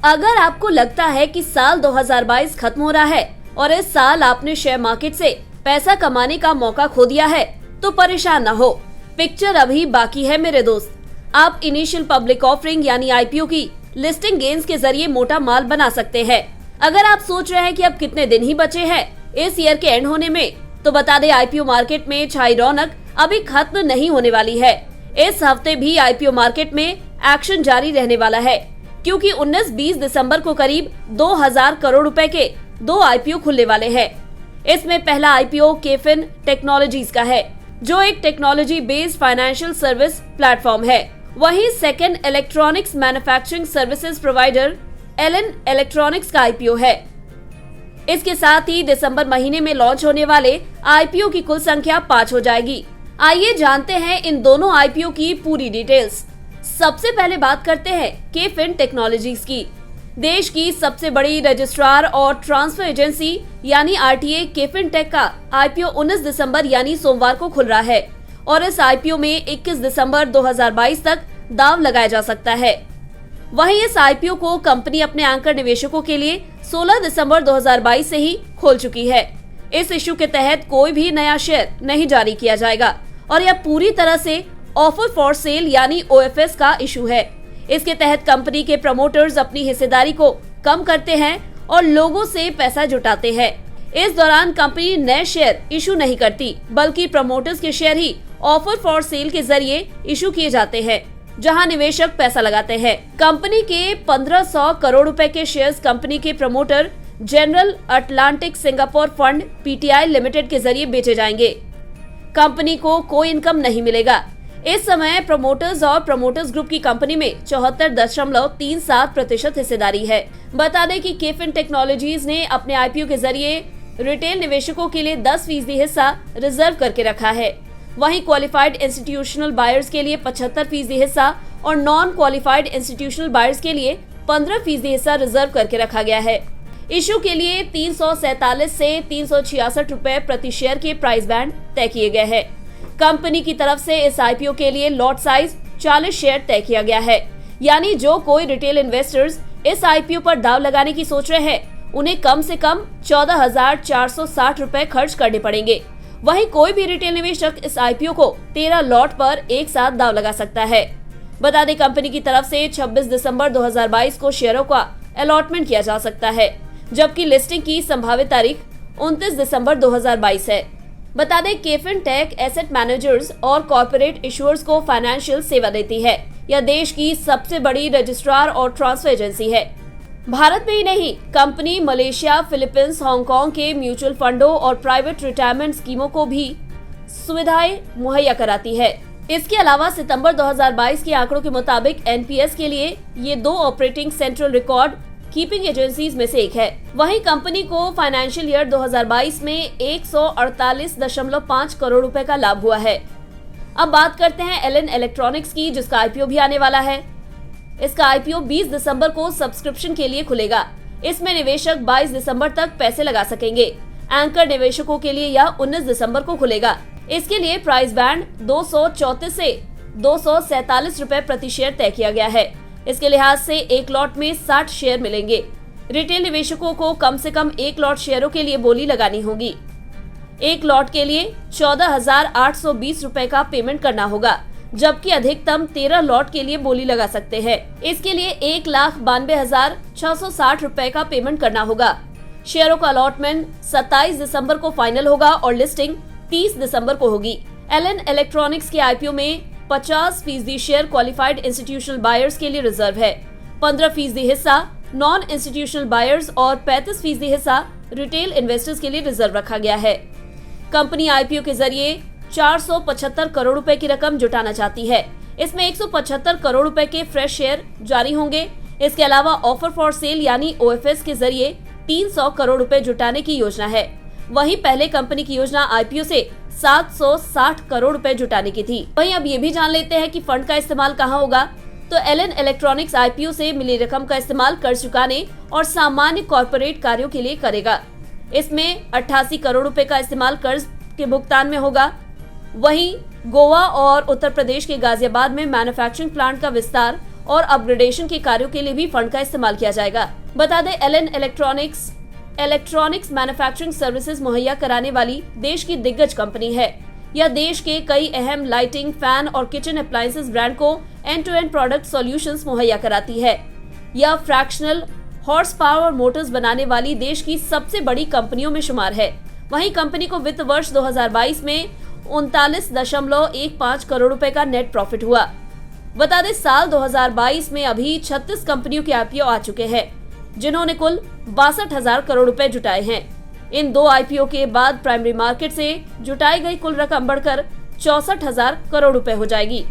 अगर आपको लगता है कि साल 2022 खत्म हो रहा है और इस साल आपने शेयर मार्केट से पैसा कमाने का मौका खो दिया है, तो परेशान न हो। पिक्चर अभी बाकी है मेरे दोस्त। आप इनिशियल पब्लिक ऑफरिंग यानी आईपीओ की लिस्टिंग गेन्स के जरिए मोटा माल बना सकते हैं। अगर आप सोच रहे हैं कि अब कितने दिन ही बचे हैं इस ईयर के एंड होने में, तो बता दें आईपीओ मार्केट में छाई रौनक अभी खत्म नहीं होने वाली है। इस हफ्ते भी आईपीओ मार्केट में एक्शन जारी रहने वाला है, क्योंकि 19-20 दिसंबर को करीब 2000 करोड़ रुपए के 2 आईपीओ खुलने वाले हैं। इसमें पहला आईपीओ केफिन टेक्नोलॉजीज का है, जो एक technology based financial service platform है। वहीं second electronics manufacturing services provider Elin electronics का आईपीओ है। इसके साथ ही दिसंबर महीने में लॉन्च होने वाले आईपीओ की कुल संख्या 5 हो जाएगी। आइए जानते हैं इन दोनों आईपीओ की पूरी डिटेल्स। सबसे पहले बात करते हैं केफिन टेक्नोलॉजीज की। देश की सबसे बड़ी रजिस्ट्रार और ट्रांसफर एजेंसी यानी आरटीए केफिन टेक का आईपीओ 19 दिसंबर यानी सोमवार को खुल रहा है और इस आईपीओ में 21 दिसंबर 2022 तक दांव लगाया जा सकता है। वहीं इस आईपीओ को कंपनी अपने एंकर निवेशकों के लिए 16 दिसंबर 2022 से ही खोल चुकी है। इस इश्यू के तहत कोई भी नया शेयर नहीं जारी किया जाएगा और यह पूरी तरह से ऑफर फॉर सेल यानी ओएफएस का इशू है। इसके तहत कंपनी के प्रमोटर्स अपनी हिस्सेदारी को कम करते हैं और लोगों से पैसा जुटाते हैं। इस दौरान कंपनी नए शेयर इशू नहीं करती, बल्कि प्रमोटर्स के share he offer for sale के जरिए इशू किए जाते हैं, जहां निवेशक पैसा लगाते हैं। कंपनी के 1500 करोड़ रुपए के शेयर्स कंपनी के promoter general Atlantic Singapore fund PTI limited के जरिए बेचे जाएंगे। कंपनी को कोई इनकम नहीं मिलेगा। इस समय प्रमोटर्स और प्रमोटर्स ग्रुप की कंपनी में 74.37% हिस्सेदारी है। बता दें कि केफिन टेक्नोलॉजीज ने अपने आईपीओ के जरिए रिटेल निवेशकों के लिए 10% हिस्सा रिजर्व करके रखा है। वहीं क्वालिफाइड इंस्टीट्यूशनल बायर्स के लिए 75% हिस्सा और नॉन क्वालिफाइड इंस्टीट्यूशनल बायर्स के लिए 15% हिस्सा रिजर्व करके रखा गया है। इशू के लिए 347 से 366 रुपए प्रति शेयर के प्राइस बैंड तय किए गए हैं। कंपनी की तरफ से इस आईपीओ के लिए लॉट साइज 40 शेयर तय किया गया है, यानी जो कोई रिटेल इन्वेस्टर्स इस आईपीओ पर दाव लगाने की सोच रहे हैं, उन्हें कम से कम 14,460 रुपए खर्च करने पड़ेंगे। वहीं कोई भी रिटेल निवेशक इस आईपीओ को 13 लॉट पर एक साथ दाव लगा सकता है। बता दें कंपनी की तरफ से 26 दिसंबर 2022 को शेयरों का अलॉटमेंट किया जा सकता है, जबकि लिस्टिंग की संभावित तारीख 29 दिसंबर 2022 है। बता दें केफिन टेक एसेट मैनेजर्स और कॉर्पोरेट इशूअर्स को फाइनेंशियल सेवा देती है। यह देश की सबसे बड़ी रजिस्ट्रार और ट्रांसफर एजेंसी है। भारत में ही नहीं, कंपनी मलेशिया, फिलीपींस, हांगकांग के म्यूचुअल फंडों और प्राइवेट रिटायरमेंट स्कीमों को भी सुविधाएं मुहैया कराती है। इसके अलावा सितंबर 2022 के आंकड़ों के मुताबिक एनपीएस के लिए ये 2 operating central record keeping agencies में से एक है। वहीं कंपनी को फाइनेंशियल ईयर 2022 में 148.5 करोड़ रुपए का लाभ हुआ है। अब बात करते हैं एलन इलेक्ट्रॉनिक्स की, जिसका आईपीओ भी आने वाला है। इसका आईपीओ 20 दिसंबर को सब्सक्रिप्शन के लिए खुलेगा। इसमें निवेशक 22 दिसंबर तक पैसे लगा सकेंगे। एंकर निवेशकों के लिए यह 19 दिसंबर को खुलेगा। इसके लिए प्राइस बैंड 234 से 247 रुपए प्रति शेयर तय किया गया है। इसके लिहाज से एक लॉट में 60 शेयर मिलेंगे। रिटेल निवेशकों को कम से कम एक लॉट शेयरों के लिए बोली लगानी होगी। एक लॉट के लिए 14,820 रुपए का पेमेंट करना होगा, जबकि अधिकतम 13 लॉट के लिए बोली लगा सकते हैं। इसके लिए 1,92,660 रुपए का पेमेंट करना होगा। शेयरों का अलॉटमेंट 27 दिसंबर को फाइनल होगा और लिस्टिंग 30 दिसंबर को होगी। एलन इलेक्ट्रॉनिक्स के आईपीओ में 50% शेयर क्वालिफाइड इंस्टीट्यूशनल बायर्स के लिए रिजर्व है, 15% हिस्सा नॉन इंस्टीट्यूशनल बायर्स और 35% हिस्सा रिटेल इन्वेस्टर्स के लिए रिजर्व रखा गया है। कंपनी आईपीओ के जरिए 475 करोड़ रुपए की रकम जुटाना चाहती है। इसमें 175 करोड़ रुपए के फ्रेश शेयर जारी होंगे। इसके अलावा ऑफर फॉर सेल यानी ओएफएस के जरिए 300 करोड़ रुपए जुटाने की योजना है। वहीं पहले कंपनी की योजना आईपीओ से 760 करोड़ रुपए जुटाने की थी। वहीं अब ये भी जान लेते हैं कि फंड का इस्तेमाल कहां होगा। तो एलन इलेक्ट्रॉनिक्स आईपीओ से मिली रकम का इस्तेमाल कर्ज चुकाने और सामान्य कॉर्पोरेट कार्यों के लिए करेगा। इसमें 88 करोड़ रुपए का इस्तेमाल कर्ज के भुगतान में होगा। वहीं गोवा और उत्तर प्रदेश के गाजियाबाद में मैन्युफैक्चरिंग प्लांट का विस्तार और अपग्रेडेशन के कार्यों के लिए भी फंड का इस्तेमाल किया जाएगा। बता दें, एलन इलेक्ट्रॉनिक्स मैन्युफैक्चरिंग सर्विसेज मुहैया कराने वाली देश की दिग्गज कंपनी है। यह देश के कई अहम लाइटिंग, फैन और किचन अप्लायंसेस ब्रांड को end to end product solutions मुहैया कराती है। यह फ्रैक्शनल हॉर्स पावर मोटर्स बनाने वाली देश की सबसे बड़ी कंपनियों में शुमार है। वहीं कंपनी को वित्त वर्ष 2022 में 39.15 करोड़ रुपए का नेट प्रॉफिट हुआ। बता दें, साल 2022 में अभी 36 कंपनियों के आईपीओ आ चुके हैं, जिन्होंने कुल 62,000 करोड़ रुपए जुटाए हैं। इन 2 आईपीओ के बाद प्राइमरी मार्केट से जुटाई गई कुल रकम बढ़कर 64,000 करोड़ रुपए हो जाएगी।